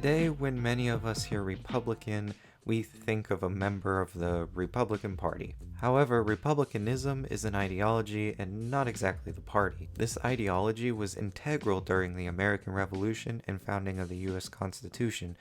Today, when many of us hear Republican, we think of a member of the Republican Party. However, republicanism is an ideology and not exactly the party. This ideology was integral during the American Revolution and founding of the US Constitution,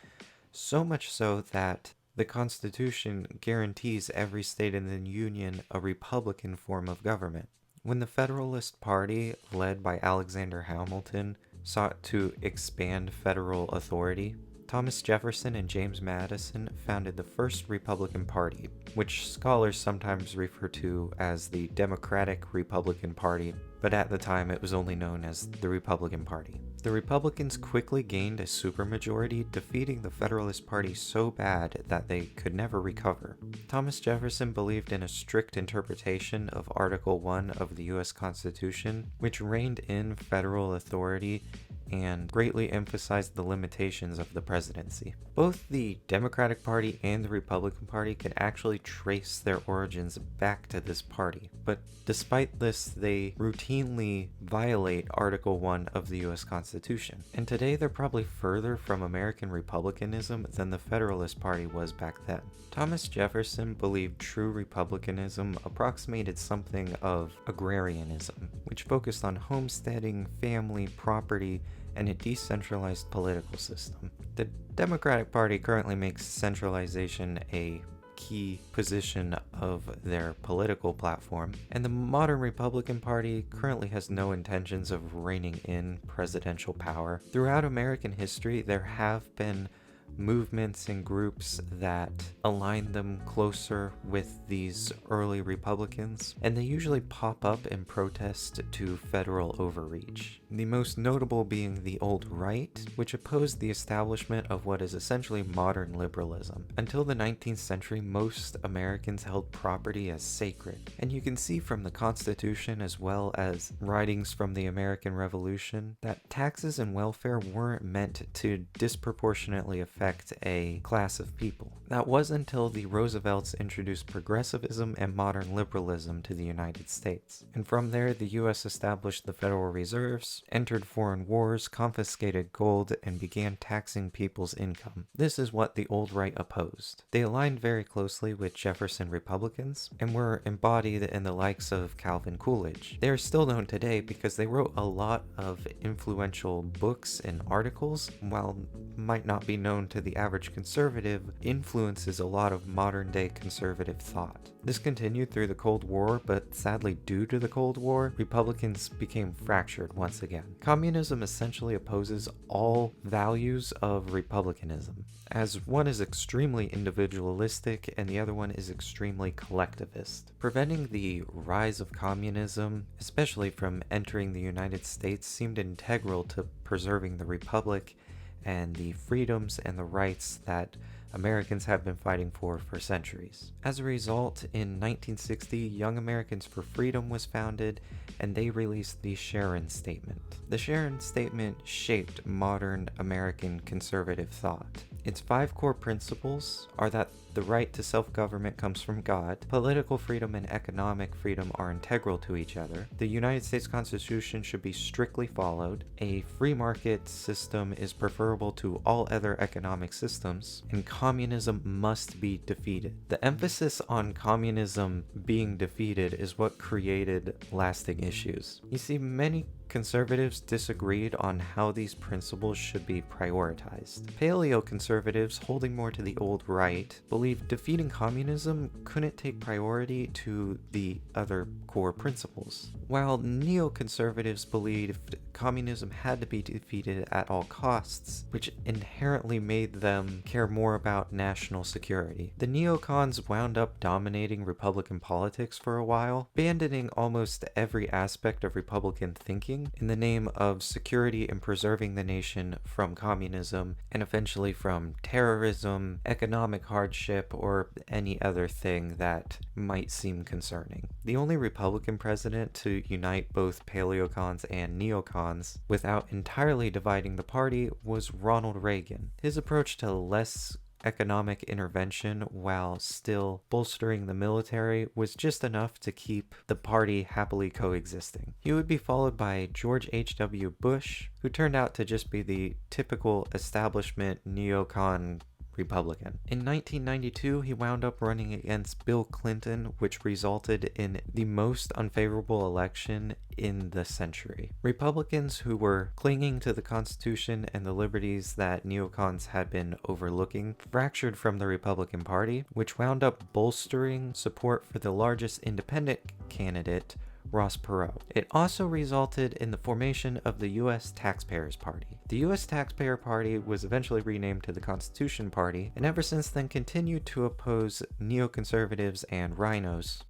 so much so that the Constitution guarantees every state in the Union a Republican form of government. When the Federalist Party, led by Alexander Hamilton, sought to expand federal authority, Thomas Jefferson and James Madison founded the first Republican Party, which scholars sometimes refer to as the Democratic Republican Party, but at the time it was only known as the Republican Party. The Republicans quickly gained a supermajority, defeating the Federalist Party so bad that they could never recover. Thomas Jefferson believed in a strict interpretation of Article 1 of the US Constitution, which reined in federal authority and greatly emphasized the limitations of the presidency. Both the Democratic Party and the Republican Party can actually trace their origins back to this party, but despite this, they routinely violate Article 1 of the US Constitution. And today they're probably further from American republicanism than the Federalist Party was back then. Thomas Jefferson believed true republicanism approximated something of agrarianism, which focused on homesteading, family, property, and a decentralized political system. The Democratic Party currently makes centralization a key position of their political platform, and the modern Republican Party currently has no intentions of reining in presidential power. Throughout American history, there have been movements and groups that align them closer with these early Republicans, and they usually pop up in protest to federal overreach. The most notable being the Old Right, which opposed the establishment of what is essentially modern liberalism. Until the 19th century, most Americans held property as sacred, and you can see from the Constitution as well as writings from the American Revolution that taxes and welfare weren't meant to disproportionately affect a class of people. That was until the Roosevelts introduced progressivism and modern liberalism to the United States. And from there, the US established the Federal Reserves, entered foreign wars, confiscated gold, and began taxing people's income. This is what the Old Right opposed. They aligned very closely with Jefferson Republicans and were embodied in the likes of Calvin Coolidge. They are still known today because they wrote a lot of influential books and articles. While might not be known to the average conservative, influences a lot of modern-day conservative thought. This continued through the Cold War, but sadly due to the Cold War, Republicans became fractured once again. Communism essentially opposes all values of republicanism, as one is extremely individualistic and the other one is extremely collectivist. Preventing the rise of communism, especially from entering the United States, seemed integral to preserving the republic and the freedoms and the rights that Americans have been fighting for centuries. As a result, in 1960, Young Americans for Freedom was founded, and they released the Sharon Statement. The Sharon Statement shaped modern American conservative thought. Its 5 core principles are that the right to self-government comes from God, political freedom and economic freedom are integral to each other, the United States Constitution should be strictly followed, a free market system is preferable to all other economic systems, and communism must be defeated. The emphasis on communism being defeated is what created lasting issues. You see, many conservatives disagreed on how these principles should be prioritized. Paleo conservatives, holding more to the Old Right, believed defeating communism couldn't take priority to the other core principles, while neoconservatives believed communism had to be defeated at all costs, which inherently made them care more about national security. The neocons wound up dominating Republican politics for a while, abandoning almost every aspect of Republican thinking in the name of security and preserving the nation from communism and eventually from terrorism, economic hardship, or any other thing that might seem concerning. The only Republican president to unite both paleocons and neocons without entirely dividing the party was Ronald Reagan. His approach to less economic intervention while still bolstering the military was just enough to keep the party happily coexisting. He would be followed by George H.W. Bush, who turned out to just be the typical establishment neocon Republican. In 1992, he wound up running against Bill Clinton, which resulted in the most unfavorable election in the century. Republicans who were clinging to the Constitution and the liberties that neocons had been overlooking fractured from the Republican Party, which wound up bolstering support for the largest independent candidate, Ross Perot. It also resulted in the formation of the U.S. Taxpayers Party. The U.S. Taxpayer Party was eventually renamed to the Constitution Party, and ever since then continued to oppose neoconservatives and rhinos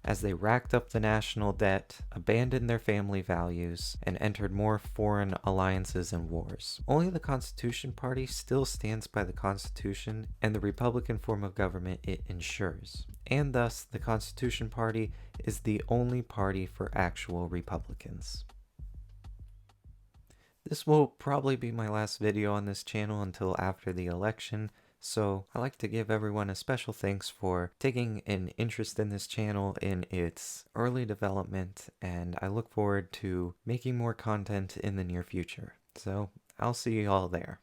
as they racked up the national debt, abandoned their family values, and entered more foreign alliances and wars. Only the Constitution Party still stands by the Constitution and the Republican form of government it ensures, and thus the Constitution Party is the only party for actual Republicans. This will probably be my last video on this channel until after the election, so I'd like to give everyone a special thanks for taking an interest in this channel in its early development, and I look forward to making more content in the near future. So I'll see you all there.